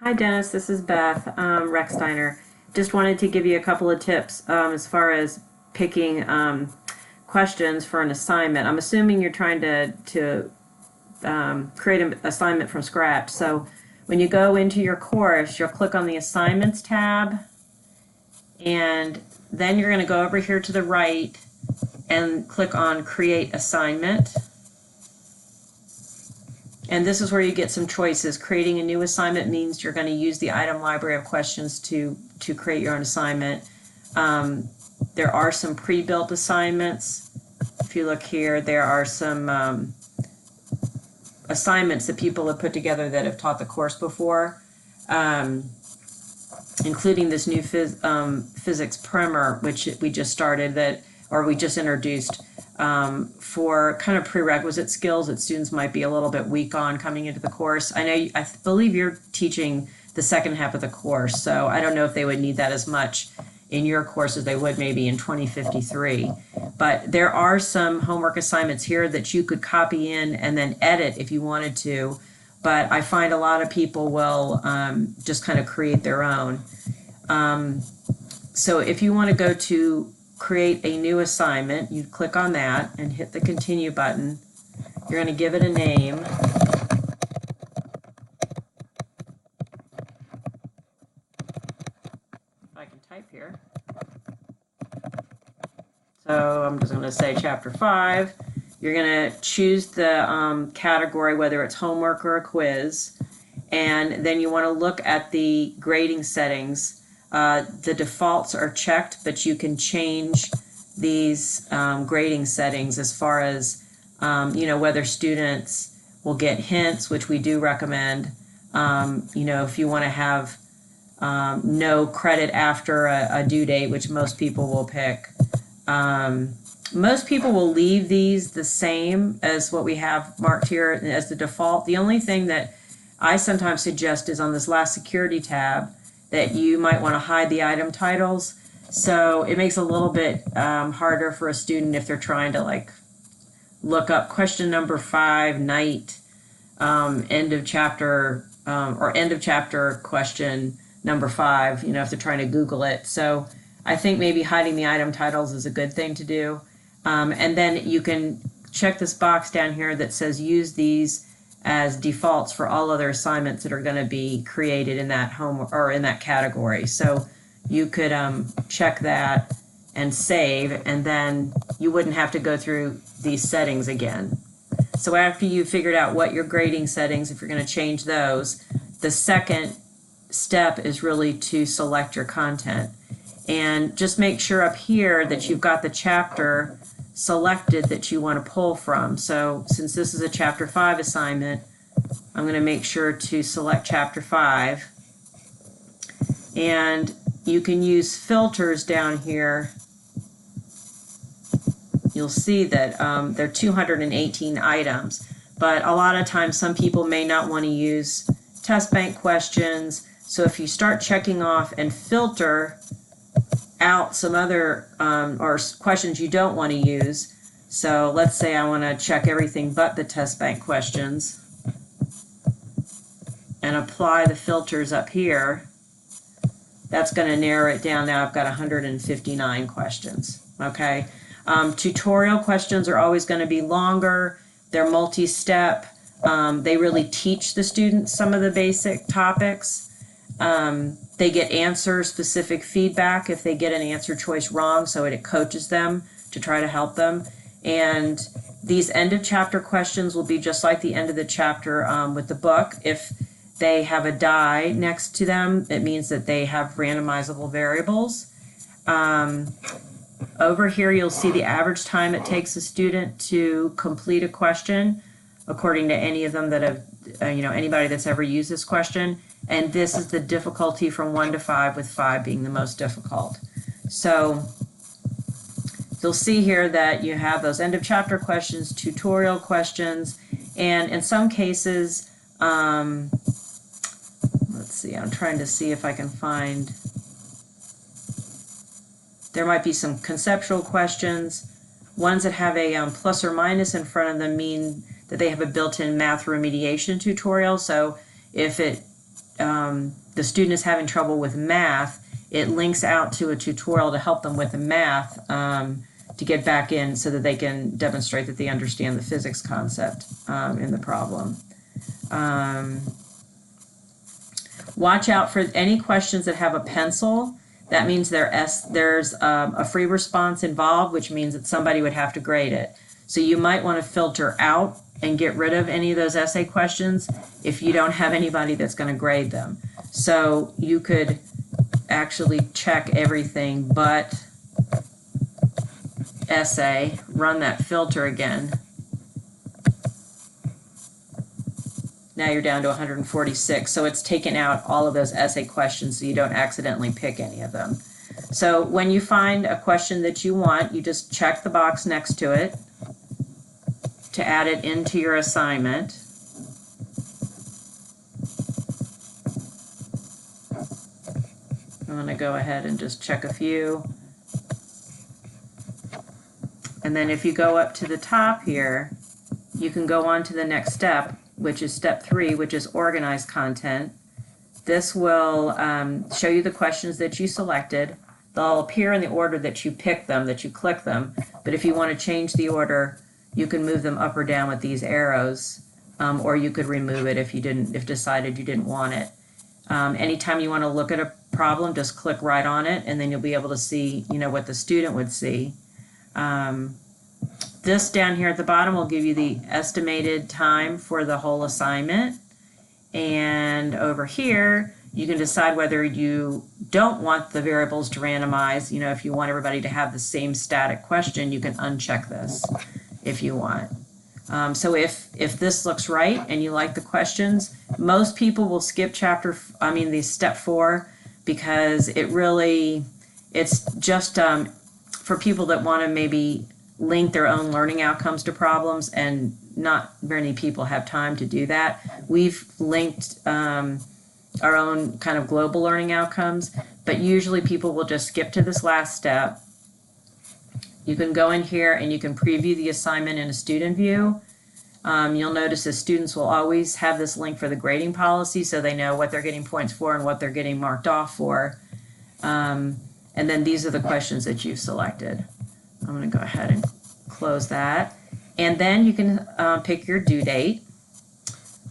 Hi Dennis, this is Beth Recksteiner. Just wanted to give you a couple of tips as far as picking questions for an assignment. I'm assuming you're trying to create an assignment from scratch. So when you go into your course, you'll click on the Assignments tab, and then you're going to go over here to the right and click on Create Assignment. And this is where you get some choices. Creating a new assignment means you're going to use the item library of questions to create your own assignment. There are some pre-built assignments. If you look here, there are some assignments that people have put together that have taught the course before, including this new physics primer, which we just started we just introduced. For kind of prerequisite skills that students might be a little bit weak on coming into the course. I believe you're teaching the second half of the course, so I don't know if they would need that as much in your course as they would maybe in 2053. But there are some homework assignments here that you could copy in and then edit if you wanted to, but I find a lot of people will just kind of create their own. So if you want to go to create a new assignment, you click on that and hit the continue button. You're going to give it a name. If I can type here. So I'm just going to say chapter 5. You're going to choose the category, whether it's homework or a quiz, and then you want to look at the grading settings. The defaults are checked, but you can change these grading settings as far as whether students will get hints, which we do recommend. If you want to have no credit after a due date, which most people will pick. Most people will leave these the same as what we have marked here as the default. The only thing that I sometimes suggest is on this last security tab that you might want to hide the item titles. So it makes it a little bit harder for a student if they're trying to look up question number 5, night, end of chapter, or end of chapter question number 5, if they're trying to Google it. So I think maybe hiding the item titles is a good thing to do. And then you can check this box down here that says use these as defaults for all other assignments that are going to be created in that home or in that category. So you could check that and save, and then you wouldn't have to go through these settings again. So after you've figured out what your grading settings, if you're going to change those, the second step is really to select your content. And just make sure up here that you've got the chapter selected that you want to pull from. So since this is a chapter 5 assignment, I'm going to make sure to select chapter 5. And you can use filters down here. You'll see that there are 218 items, but a lot of times some people may not want to use test bank questions. So if you start checking off and filter out some other or questions you don't want to use. So let's say I want to check everything but the test bank questions and apply the filters up here. That's going to narrow it down. Now I've got 159 questions. Okay. Tutorial questions are always going to be longer. They're multi-step. They really teach the students some of the basic topics. They get answer-specific feedback if they get an answer choice wrong, so it coaches them to try to help them. And these end-of-chapter questions will be just like the end of the chapter with the book. If they have a die next to them, it means that they have randomizable variables. Over here, you'll see the average time it takes a student to complete a question, according to any of them that have, anybody that's ever used this question. And this is the difficulty from 1 to 5, with 5 being the most difficult. So you'll see here that you have those end of chapter questions, tutorial questions, and in some cases, let's see, I'm trying to see if I can find, there might be some conceptual questions. Ones that have a plus or minus in front of them mean that they have a built-in math remediation tutorial. So if it the student is having trouble with math, it links out to a tutorial to help them with the math to get back in so that they can demonstrate that they understand the physics concept in the problem. Watch out for any questions that have a pencil. That means there's a free response involved, which means that somebody would have to grade it. So you might want to filter out and get rid of any of those essay questions if you don't have anybody that's going to grade them. So you could actually check everything but essay, run that filter again. Now you're down to 146, so it's taken out all of those essay questions so you don't accidentally pick any of them. So when you find a question that you want, you just check the box next to it to add it into your assignment. I'm going to go ahead and just check a few. And then if you go up to the top here, you can go on to the next step, which is step 3, which is organize content. This will show you the questions that you selected. They'll appear in the order that you pick them, that you click them. But if you want to change the order, you can move them up or down with these arrows, or you could remove it if decided you didn't want it. Anytime you want to look at a problem, just click right on it, and then you'll be able to see, what the student would see. This down here at the bottom will give you the estimated time for the whole assignment. And over here, you can decide whether you don't want the variables to randomize. If you want everybody to have the same static question, you can uncheck this if you want. So if this looks right and you like the questions, most people will skip the step 4, because it's just for people that want to maybe link their own learning outcomes to problems, and not many people have time to do that. We've linked our own kind of global learning outcomes, but usually people will just skip to this last step. You can go in here and you can preview the assignment in a student view. You'll notice that students will always have this link for the grading policy, so they know what they're getting points for and what they're getting marked off for. And then these are the questions that you've selected. I'm going to go ahead and close that. And then you can pick your due date.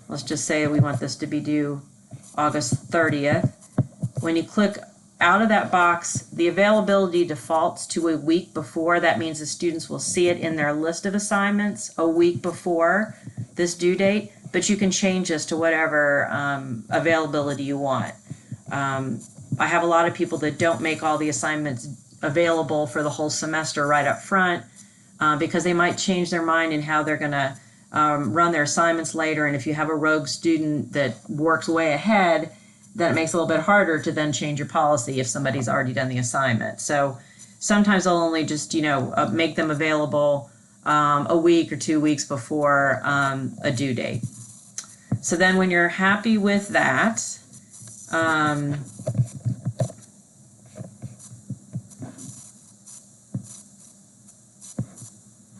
Let's just say we want this to be due August 30th. When you click out of that box, the availability defaults to a week before. That means the students will see it in their list of assignments a week before this due date, but you can change this to whatever availability you want. I have a lot of people that don't make all the assignments available for the whole semester right up front because they might change their mind in how they're going to run their assignments later. And if you have a rogue student that works way ahead, then it makes it a little bit harder to then change your policy if somebody's already done the assignment. So sometimes I'll only just, make them available a week or 2 weeks before a due date. So then when you're happy with that,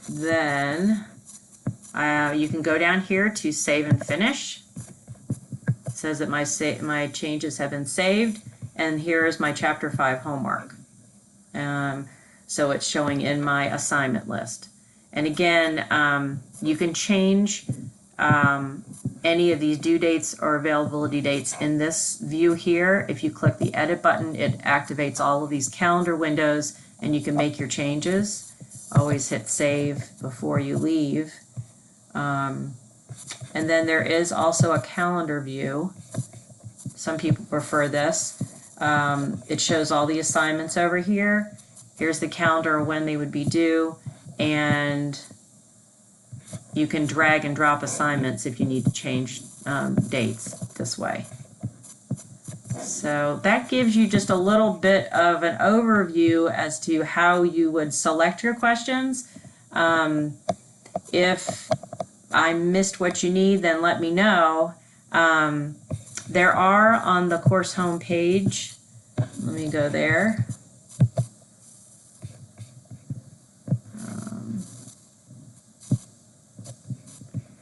then you can go down here to save and finish. It says that my changes have been saved, and here is my chapter 5 homework. So it's showing in my assignment list. And again, you can change any of these due dates or availability dates in this view here. If you click the edit button, it activates all of these calendar windows and you can make your changes. Always hit save before you leave. And then there is also a calendar view. Some people prefer this. It shows all the assignments over here. Here's the calendar of when they would be due, and you can drag and drop assignments if you need to change dates this way. So that gives you just a little bit of an overview as to how you would select your questions. If I missed what you need, then let me know. There are on the course home page, let me go there.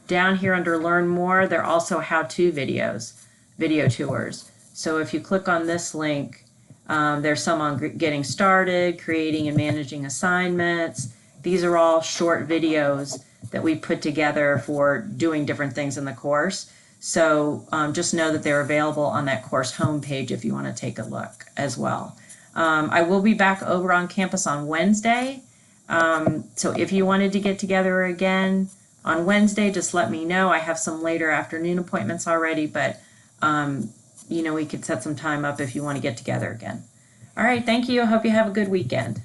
Down here under Learn More, there are also how-to videos. video tours. So if you click on this link, there's some on getting started, creating and managing assignments. These are all short videos that we put together for doing different things in the course. So just know that they're available on that course homepage if you want to take a look as well. I will be back over on campus on Wednesday. So if you wanted to get together again on Wednesday, just let me know. I have some later afternoon appointments already, but you know, we could set some time up if you want to get together again. All right, thank you. I hope you have a good weekend.